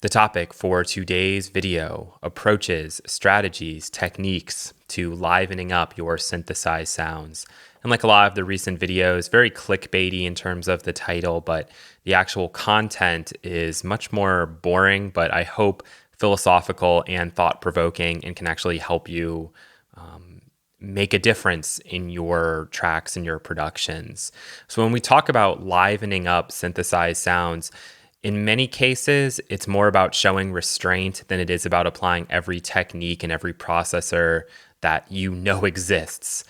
The topic for today's video: approaches, strategies, techniques to livening up your synthesized sounds. And like a lot of the recent videos, very clickbaity in terms of the title, but the actual content is much more boring, but I hope philosophical and thought-provoking, and can actually help you make a difference in your tracks and your productions. So when we talk about livening up synthesized sounds, in many cases, it's more about showing restraint than it is about applying every technique and every processor that you know exists.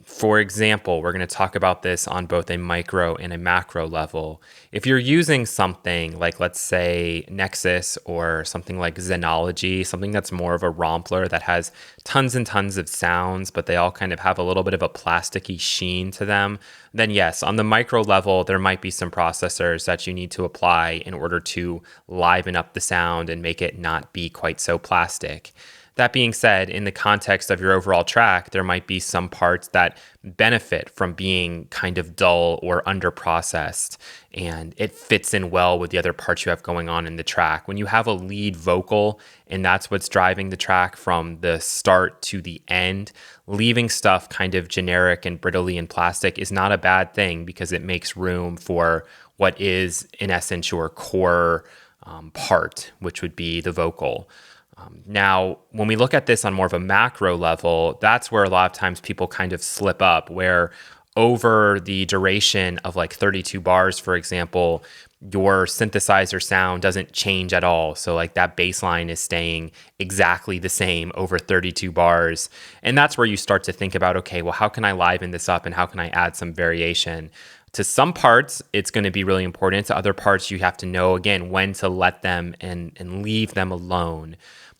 For example, we're going to talk about this on both a micro and a macro level. If you're using something like, let's say, Nexus or something like Xenology, something that's more of a rompler that has tons and tons of sounds, but they all kind of have a little bit of a plasticky sheen to them, then yes, on the micro level, there might be some processors that you need to apply in order to liven up the sound and make it not be quite so plastic. That being said, in the context of your overall track, there might be some parts that benefit from being kind of dull or underprocessed, and it fits in well with the other parts you have going on in the track. When you have a lead vocal and that's what's driving the track from the start to the end, leaving stuff kind of generic and brittly and plastic is not a bad thing, because it makes room for what is, in essence, your core part, which would be the vocal. Now, when we look at this on more of a macro level, that's where a lot of times people kind of slip up, where over the duration of like 32 bars, for example, your synthesizer sound doesn't change at all. So like that bass line is staying exactly the same over 32 bars. And that's where you start to think about, okay, well, how can I liven this up and how can I add some variation? To some parts, it's going to be really important. To other parts, you have to know, again, when to let them and leave them alone.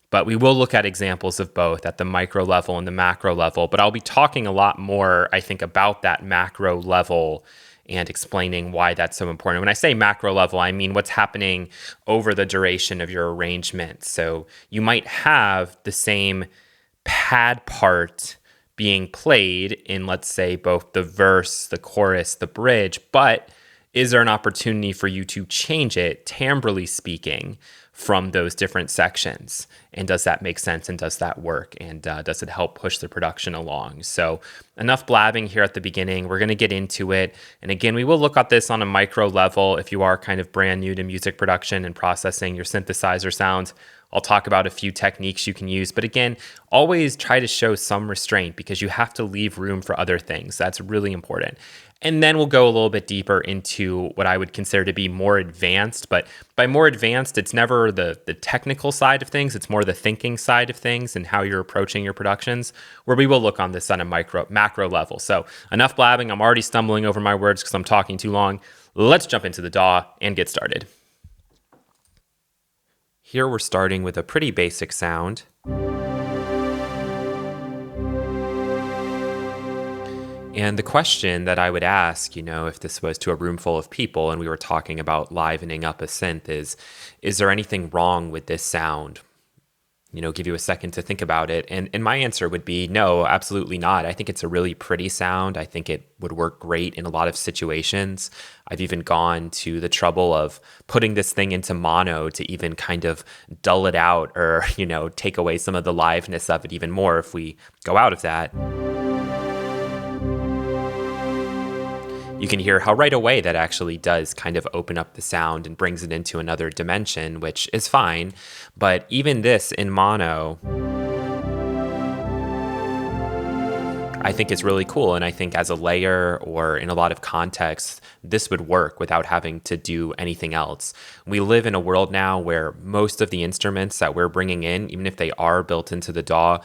But we will look at examples of both at the micro level and the macro level. But I'll be talking a lot more, I think, about that macro level and explaining why that's so important. When I say macro level, I mean what's happening over the duration of your arrangement. So you might have the same pad part being played in, let's say, both the verse, the chorus, the bridge, but is there an opportunity for you to change it, timbrally speaking, from those different sections? And does that make sense, and does that work, and does it help push the production along? So enough blabbing here at the beginning. We're going to get into it. And again, we will look at this on a micro level. If you are kind of brand new to music production and processing your synthesizer sounds, I'll talk about a few techniques you can use. But again, always try to show some restraint, because you have to leave room for other things. That's really important. And then we'll go a little bit deeper into what I would consider to be more advanced. But by more advanced, it's never the technical side of things. It's more the thinking side of things and how you're approaching your productions, where we will look on this on a macro level. So enough blabbing. I'm already stumbling over my words because I'm talking too long. Let's jump into the DAW and get started. Here we're starting with a pretty basic sound. And the question that I would ask, if this was to a room full of people and we were talking about livening up a synth, is there anything wrong with this sound? Give you a second to think about it. And my answer would be no, absolutely not. I think it's a really pretty sound. I think it would work great in a lot of situations. I've even gone to the trouble of putting this thing into mono to even kind of dull it out, or, take away some of the liveness of it even more if we go out of that. You can hear how right away that actually does kind of open up the sound and brings it into another dimension, which is fine. But even this in mono, I think is really cool. And I think as a layer or in a lot of contexts, this would work without having to do anything else. We live in a world now where most of the instruments that we're bringing in, even if they are built into the DAW,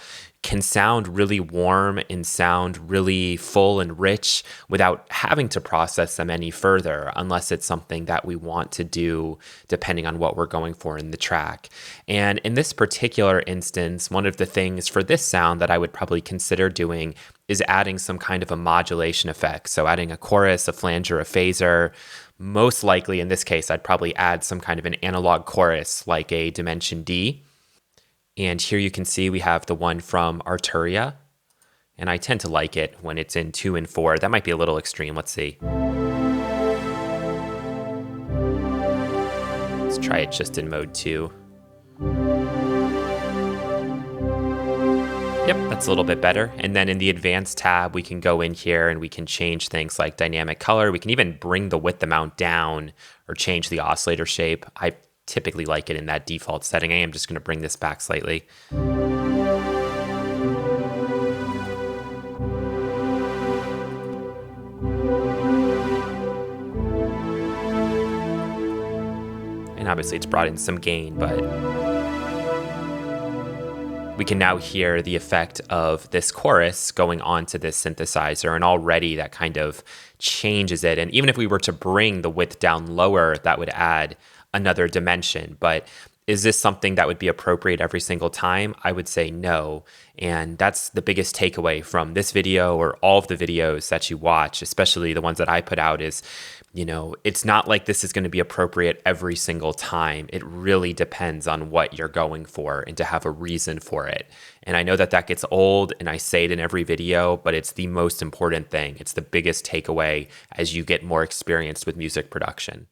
can sound really warm and sound really full and rich without having to process them any further, unless it's something that we want to do depending on what we're going for in the track. And in this particular instance, one of the things for this sound that I would probably consider doing is adding some kind of a modulation effect. So adding a chorus, a flanger, a phaser. Most likely in this case, I'd probably add some kind of an analog chorus like a Dimension D. And here you can see we have the one from Arturia. And I tend to like it when it's in 2 and 4. That might be a little extreme. Let's see. Let's try it just in mode 2. Yep, that's a little bit better. And then in the advanced tab, we can go in here and we can change things like dynamic color. We can even bring the width amount down or change the oscillator shape. I typically like it in that default setting. I am just going to bring this back slightly. And obviously it's brought in some gain, but we can now hear the effect of this chorus going onto this synthesizer, and already that kind of changes it. And even if we were to bring the width down lower, that would add another dimension. But is this something that would be appropriate every single time? I would say no. And that's the biggest takeaway from this video or all of the videos that you watch, especially the ones that I put out, is, you know, it's not like this is going to be appropriate every single time. It really depends on what you're going for and to have a reason for it. And I know that that gets old and I say it in every video, but it's the most important thing. It's the biggest takeaway as you get more experienced with music production.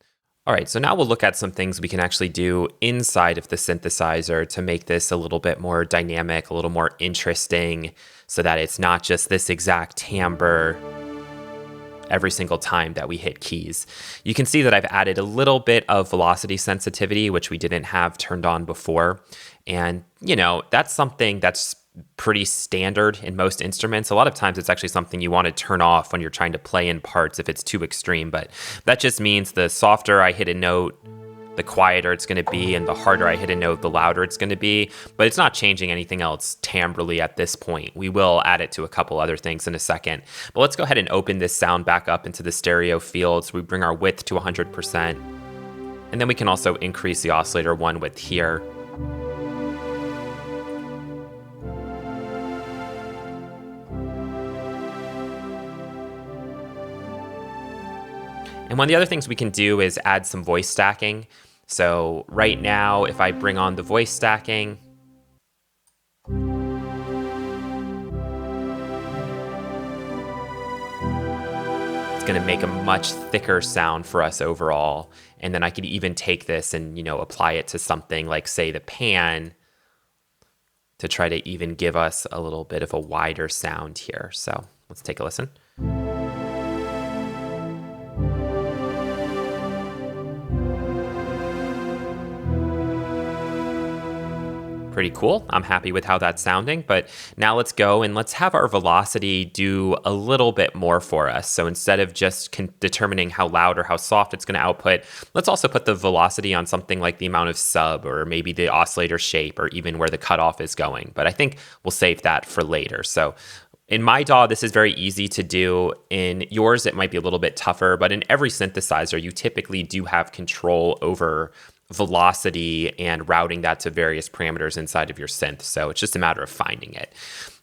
All right, so now we'll look at some things we can actually do inside of the synthesizer to make this a little bit more dynamic, a little more interesting, so that it's not just this exact timbre every single time that we hit keys. You can see that I've added a little bit of velocity sensitivity, which we didn't have turned on before. And, you know, that's something that's pretty standard in most instruments. A lot of times it's actually something you want to turn off when you're trying to play in parts if it's too extreme, but that just means the softer I hit a note, the quieter it's going to be, and the harder I hit a note, the louder it's going to be. But it's not changing anything else timbrally at this point. We will add it to a couple other things in a second. But let's go ahead and open this sound back up into the stereo fields. We bring our width to 100%. And then we can also increase the oscillator 1 width here. And one of the other things we can do is add some voice stacking. So right now, if I bring on the voice stacking, it's going to make a much thicker sound for us overall. And then I could even take this and, you know, apply it to something like, say, the pan to try to even give us a little bit of a wider sound here. So let's take a listen. Pretty cool. I'm happy with how that's sounding, but now let's go and let's have our velocity do a little bit more for us. So instead of just determining how loud or how soft it's going to output, let's also put the velocity on something like the amount of sub, or maybe the oscillator shape, or even where the cutoff is going. But I think we'll save that for later. So in my DAW, this is very easy to do. In yours, it might be a little bit tougher, but in every synthesizer, you typically do have control over velocity and routing that to various parameters inside of your synth. So it's just a matter of finding it.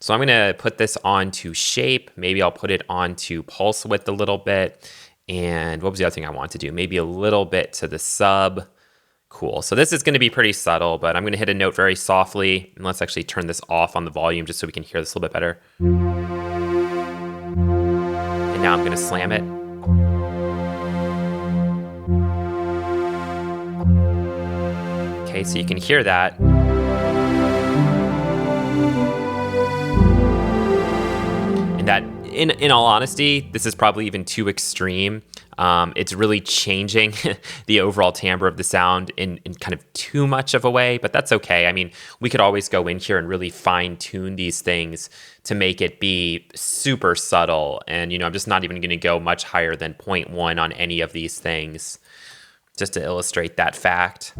So I'm going to put this onto shape. Maybe I'll put it onto pulse width a little bit. And what was the other thing I want to do? Maybe a little bit to the sub. Cool. So this is going to be pretty subtle, but I'm going to hit a note very softly. And let's actually turn this off on the volume just so we can hear this a little bit better. And now I'm going to slam it. Okay, so you can hear that. And that, in all honesty, this is probably even too extreme. It's really changing the overall timbre of the sound in kind of too much of a way, but that's okay. I mean, we could always go in here and really fine tune these things to make it be super subtle. And, you know, I'm just not even going to go much higher than 0.1 on any of these things, just to illustrate that fact.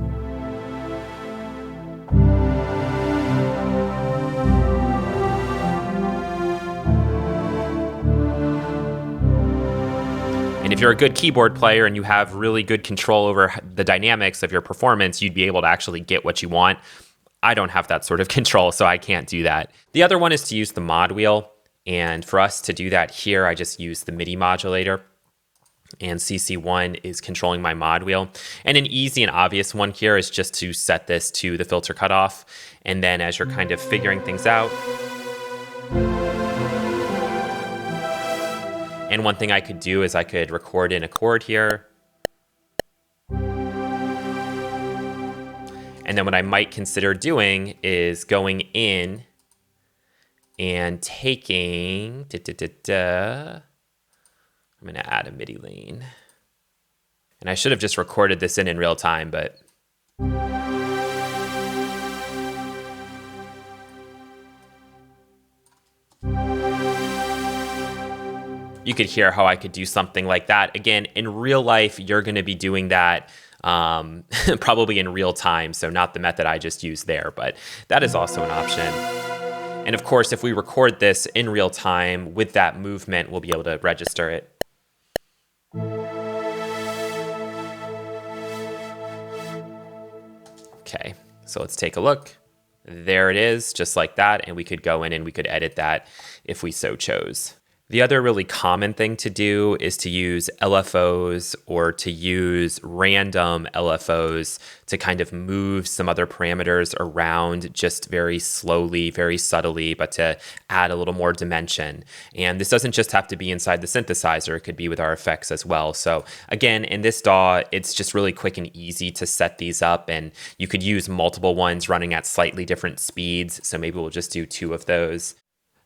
And if you're a good keyboard player and you have really good control over the dynamics of your performance, you'd be able to actually get what you want. I don't have that sort of control, so I can't do that. The other one is to use the mod wheel. And for us to do that here, I just use the MIDI modulator. And CC1 is controlling my mod wheel. And an easy and obvious one here is just to set this to the filter cutoff. And then as you're kind of figuring things out, and one thing I could do is I could record in a chord here. And then what I might consider doing is going in and taking, I'm going to add a MIDI lane. And I should have just recorded this in real time, but you could hear how I could do something like that. Again, in real life, you're going to be doing that probably in real time, so not the method I just used there, but that is also an option. And of course, if we record this in real time with that movement, we'll be able to register it. Okay, so let's take a look. There it is, just like that, and we could go in and we could edit that if we so chose. The other really common thing to do is to use LFOs or to use random LFOs to kind of move some other parameters around just very slowly, very subtly, but to add a little more dimension. And this doesn't just have to be inside the synthesizer, it could be with our effects as well. So again, in this DAW, it's just really quick and easy to set these up, and you could use multiple ones running at slightly different speeds. So maybe we'll just do 2 of those.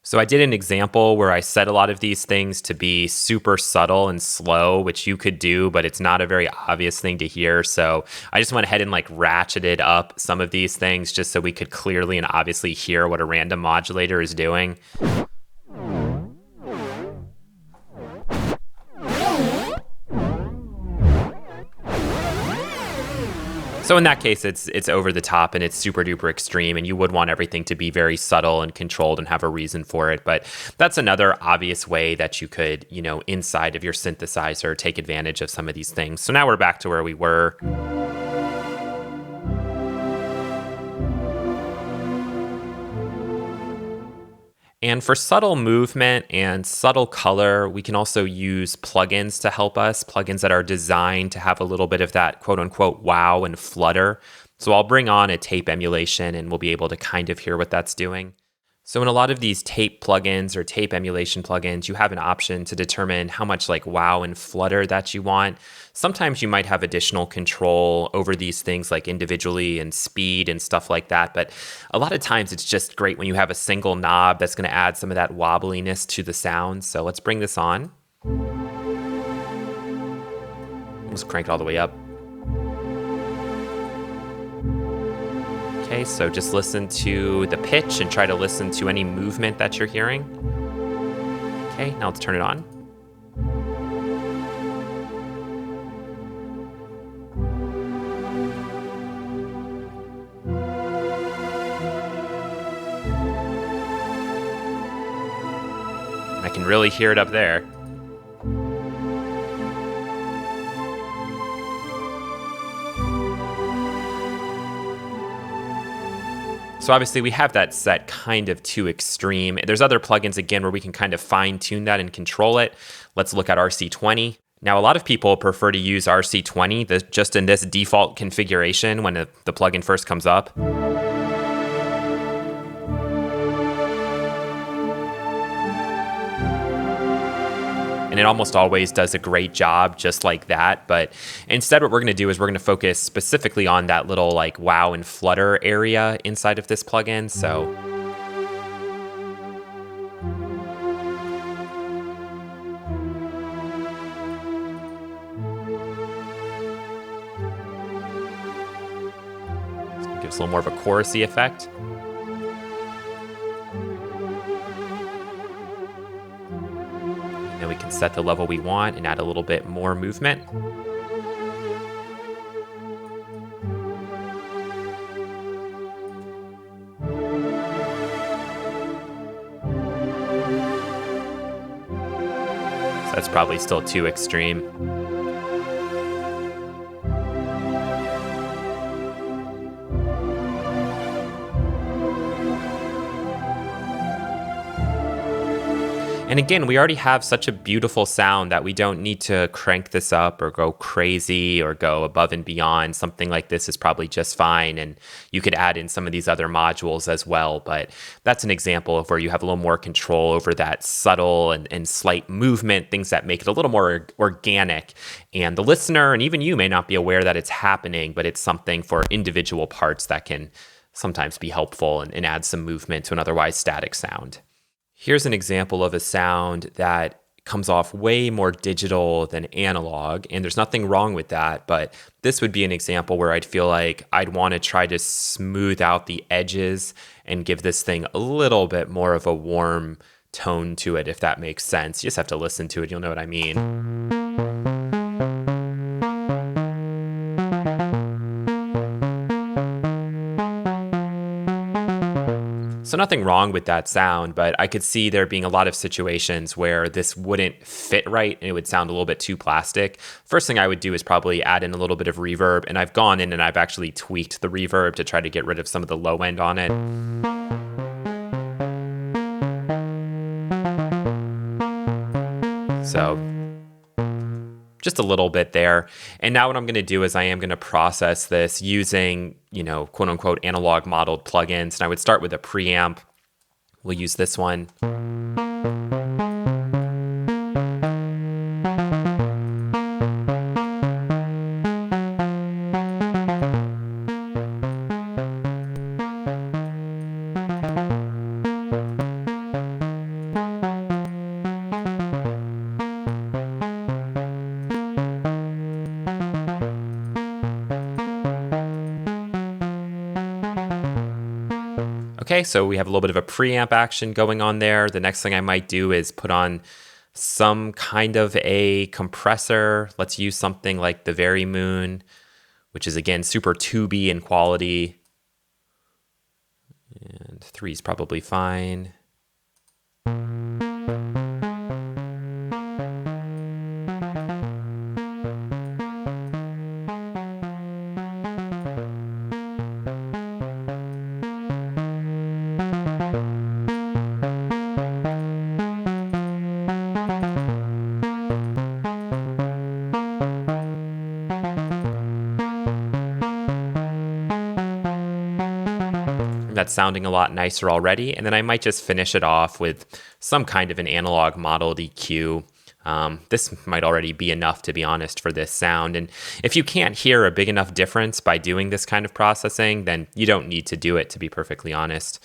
So I did an example where I set a lot of these things to be super subtle and slow, which you could do, but it's not a very obvious thing to hear. So I just went ahead and like ratcheted up some of these things just so we could clearly and obviously hear what a random modulator is doing. So in that case, it's over the top and it's super duper extreme, and you would want everything to be very subtle and controlled and have a reason for it. But that's another obvious way that you could, inside of your synthesizer, take advantage of some of these things. So now we're back to where we were. And for subtle movement and subtle color, we can also use plugins to help us, plugins that are designed to have a little bit of that quote unquote wow and flutter. So I'll bring on a tape emulation and we'll be able to kind of hear what that's doing. So in a lot of these tape plugins or tape emulation plugins, you have an option to determine how much like wow and flutter that you want. Sometimes you might have additional control over these things like individually and speed and stuff like that. But a lot of times it's just great when you have a single knob that's going to add some of that wobbliness to the sound. So let's bring this on. Let's crank it all the way up. Okay, so just listen to the pitch and try to listen to any movement that you're hearing. Okay, now let's turn it on. I can really hear it up there. So obviously we have that set kind of too extreme. There's other plugins, again, where we can kind of fine tune that and control it. Let's look at RC20. Now, a lot of people prefer to use RC20 just in this default configuration when the plugin first comes up. And it almost always does a great job just like that. But instead what we're going to do is we're going to focus specifically on that little like wow and flutter area inside of this plugin. So give us a little more of a chorusy effect. Then we can set the level we want and add a little bit more movement. So that's probably still too extreme. And again, we already have such a beautiful sound that we don't need to crank this up or go crazy or go above and beyond. Something like this is probably just fine. And you could add in some of these other modules as well. But that's an example of where you have a little more control over that subtle and slight movement, things that make it a little more organic. And the listener and even you may not be aware that it's happening, but it's something for individual parts that can sometimes be helpful and add some movement to an otherwise static sound. Here's an example of a sound that comes off way more digital than analog, and there's nothing wrong with that, but this would be an example where I'd feel like I'd want to try to smooth out the edges and give this thing a little bit more of a warm tone to it, if that makes sense. You just have to listen to it, you'll know what I mean. So nothing wrong with that sound, but I could see there being a lot of situations where this wouldn't fit right and it would sound a little bit too plastic. First thing I would do is probably add in a little bit of reverb, and I've gone in and I've actually tweaked the reverb to try to get rid of some of the low end on it. So just a little bit there. And now what I'm going to do is I am going to process this using, quote unquote, analog modeled plugins. And I would start with a preamp. We'll use this one. Okay, so we have a little bit of a preamp action going on there. The next thing I might do is put on some kind of a compressor. Let's use something like the Very Moon, which is again super tubey in quality. And 3 is probably fine. That's sounding a lot nicer already. And then I might just finish it off with some kind of an analog modeled EQ. This might already be enough, to be honest, for this sound. And if you can't hear a big enough difference by doing this kind of processing, then you don't need to do it, to be perfectly honest.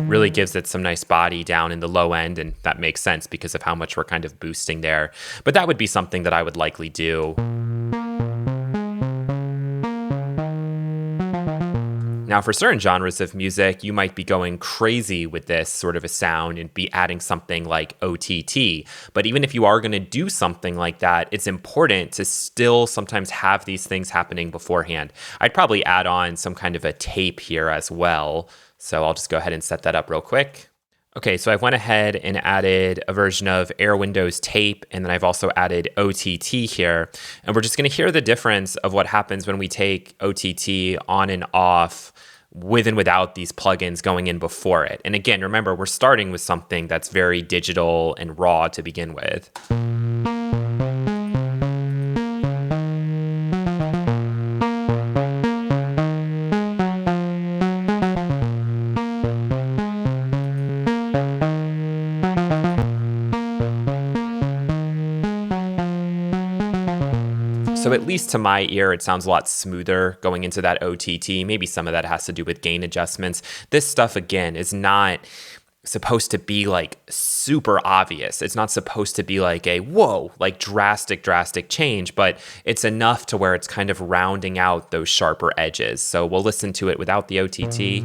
Really gives it some nice body down in the low end, and that makes sense because of how much we're kind of boosting there. But that would be something that I would likely do. Now, for certain genres of music, you might be going crazy with this sort of a sound and be adding something like OTT. But even if you are going to do something like that, it's important to still sometimes have these things happening beforehand. I'd probably add on some kind of a tape here as well. So I'll just go ahead and set that up real quick. Okay, so I went ahead and added a version of Air Windows tape, and then I've also added OTT here. And we're just going to hear the difference of what happens when we take OTT on and off with and without these plugins going in before it. And again, remember, we're starting with something that's very digital and raw to begin with. So at least to my ear, it sounds a lot smoother going into that OTT. Maybe some of that has to do with gain adjustments. This stuff, again, is not supposed to be like super obvious. It's not supposed to be like a whoa, like drastic change, but it's enough to where it's kind of rounding out those sharper edges. So we'll listen to it without the OTT.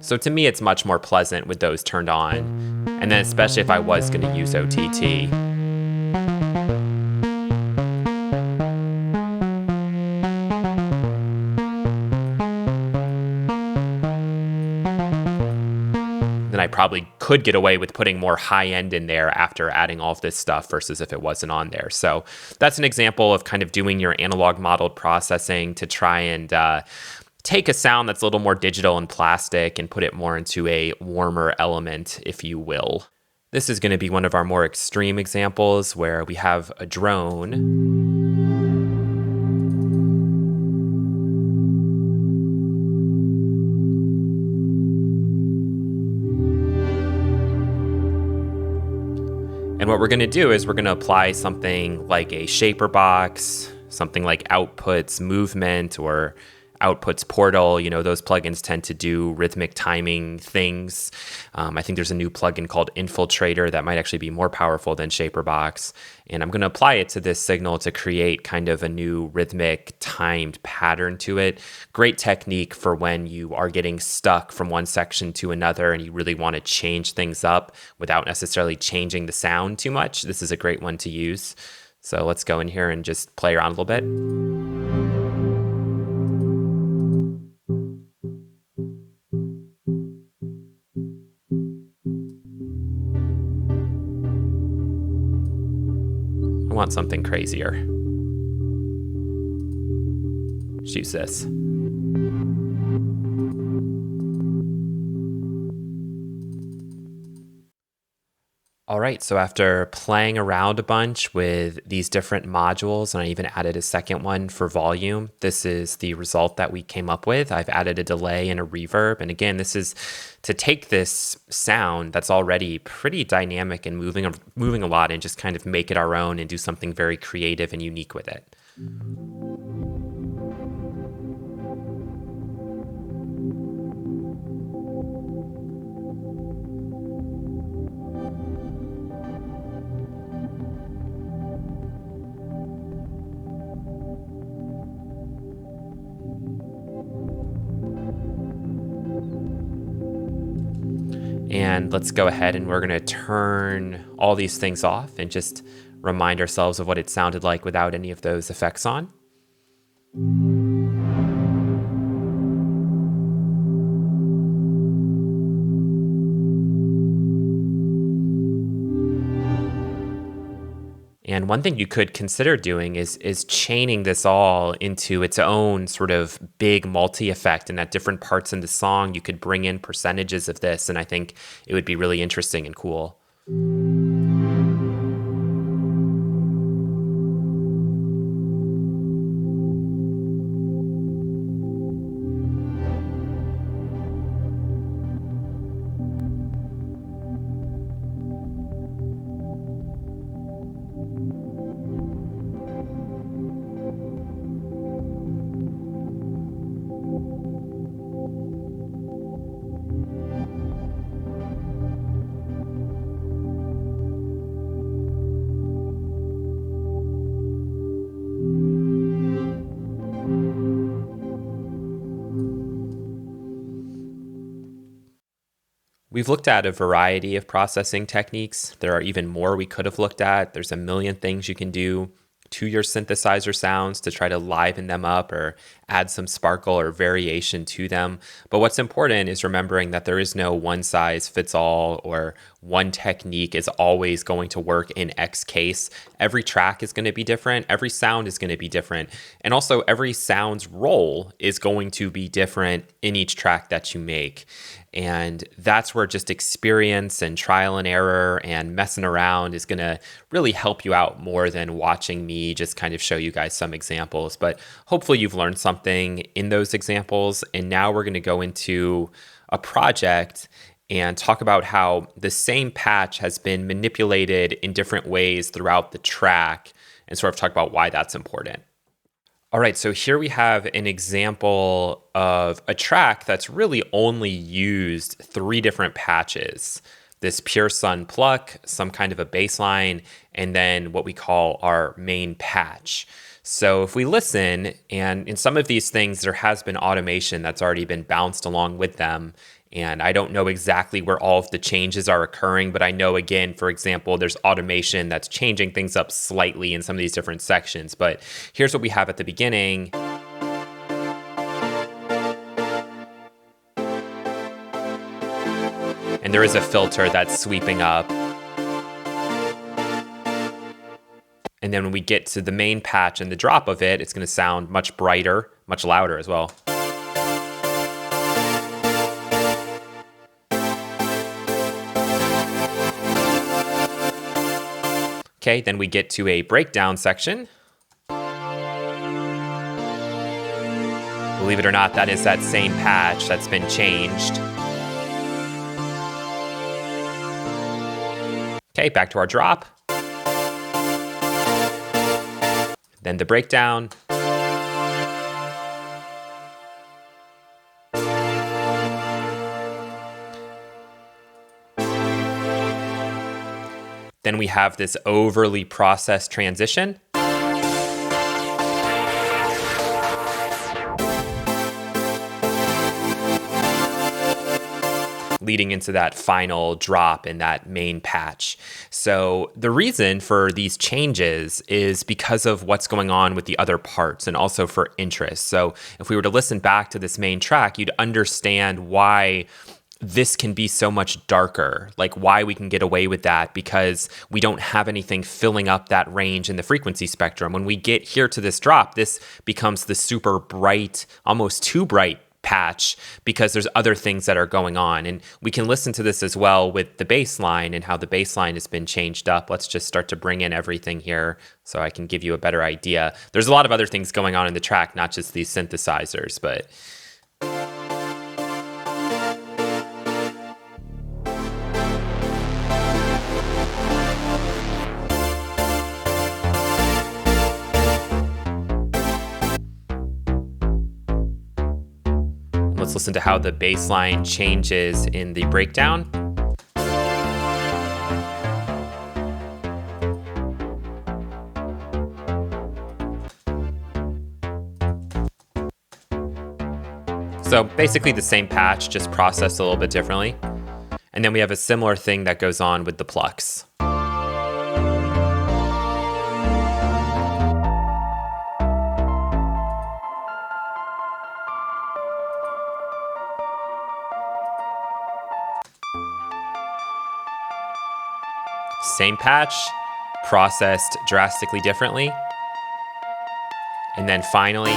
So to me, it's much more pleasant with those turned on. And then especially if I was going to use OTT. Then I probably could get away with putting more high end in there after adding all of this stuff versus if it wasn't on there. So that's an example of kind of doing your analog modeled processing to try and take a sound that's a little more digital and plastic and put it more into a warmer element, if you will. This is going to be one of our more extreme examples where we have a drone. And what we're going to do is we're going to apply something like a shaper box, something like outputs movement or outputs portal. You know, those plugins tend to do rhythmic timing things. I think there's a new plugin called Infiltrator that might actually be more powerful than Shaperbox. And I'm going to apply it to this signal to create kind of a new rhythmic timed pattern to it. Great technique for when you are getting stuck from one section to another and you really want to change things up without necessarily changing the sound too much. This is a great one to use. So let's go in here and just play around a little bit. I want something crazier. Let's use this. All right, so after playing around a bunch with these different modules, and I even added a second one for volume, this is the result that we came up with. I've added a delay and a reverb. And again, this is to take this sound that's already pretty dynamic and moving a lot and just kind of make it our own and do something very creative and unique with it. And let's go ahead and we're going to turn all these things off and just remind ourselves of what it sounded like without any of those effects on. And one thing you could consider doing is chaining this all into its own sort of big multi-effect, and at different parts in the song, you could bring in percentages of this, and I think it would be really interesting and cool. We've looked at a variety of processing techniques. There are even more we could have looked at. There's a million things you can do to your synthesizer sounds to try to liven them up or add some sparkle or variation to them. But what's important is remembering that there is no one size fits all or one technique is always going to work in X case. Every track is going to be different. Every sound is going to be different. And also every sound's role is going to be different in each track that you make. And that's where just experience and trial and error and messing around is going to really help you out more than watching me just kind of show you guys some examples. But hopefully you've learned something in those examples. And now we're going to go into a project and talk about how the same patch has been manipulated in different ways throughout the track and sort of talk about why that's important. All right, so here we have an example of a track that's really only used 3 different patches. This pure sun pluck, some kind of a bass line, and then what we call our main patch. So if we listen, and in some of these things, there has been automation that's already been bounced along with them. And I don't know exactly where all of the changes are occurring, but I know, again, for example, there's automation that's changing things up slightly in some of these different sections. But here's what we have at the beginning. And there is a filter that's sweeping up. And then when we get to the main patch and the drop of it, it's going to sound much brighter, much louder as well. Okay, then we get to a breakdown section. Believe it or not, that is that same patch that's been changed. Okay, back to our drop. Then the breakdown. Then we have this overly processed transition. Leading into that final drop in that main patch. So the reason for these changes is because of what's going on with the other parts and also for interest. So if we were to listen back to this main track, you'd understand why this can be so much darker, like why we can get away with that, because we don't have anything filling up that range in the frequency spectrum. When we get here to this drop, this becomes the super bright, almost too bright patch, because there's other things that are going on. And we can listen to this as well with the bass line and how the bass line has been changed up. Let's just start to bring in everything here so I can give you a better idea. There's a lot of other things going on in the track, not just these synthesizers, but let's listen to how the bass line changes in the breakdown. So basically the same patch, just processed a little bit differently. And then we have a similar thing that goes on with the plucks. Same patch, processed drastically differently. And then finally,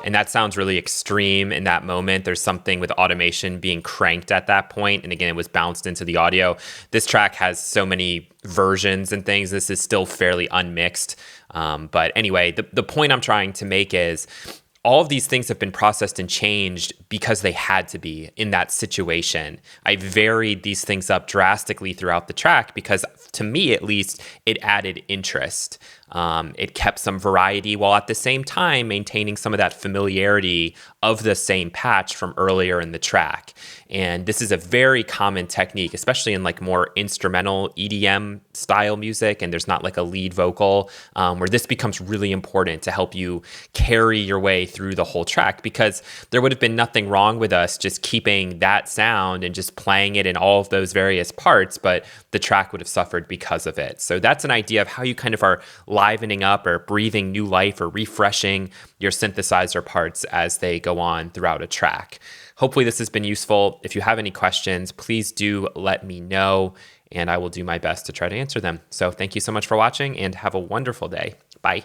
and that sounds really extreme in that moment. There's something with automation being cranked at that point. And again, it was bounced into the audio. This track has so many versions and things. This is still fairly unmixed. But anyway, the point I'm trying to make is all of these things have been processed and changed because they had to be in that situation. I varied these things up drastically throughout the track because, to me at least, it added interest. It kept some variety while at the same time maintaining some of that familiarity of the same patch from earlier in the track. And this is a very common technique, especially in like more instrumental EDM style music, and there's not like a lead vocal, where this becomes really important to help you carry your way through the whole track, because there would have been nothing wrong with us just keeping that sound and just playing it in all of those various parts, but the track would have suffered because of it. So that's an idea of how you kind of are livening up or breathing new life or refreshing your synthesizer parts as they go on throughout a track. Hopefully this has been useful. If you have any questions, please do let me know, and I will do my best to try to answer them. So thank you so much for watching, and have a wonderful day. Bye.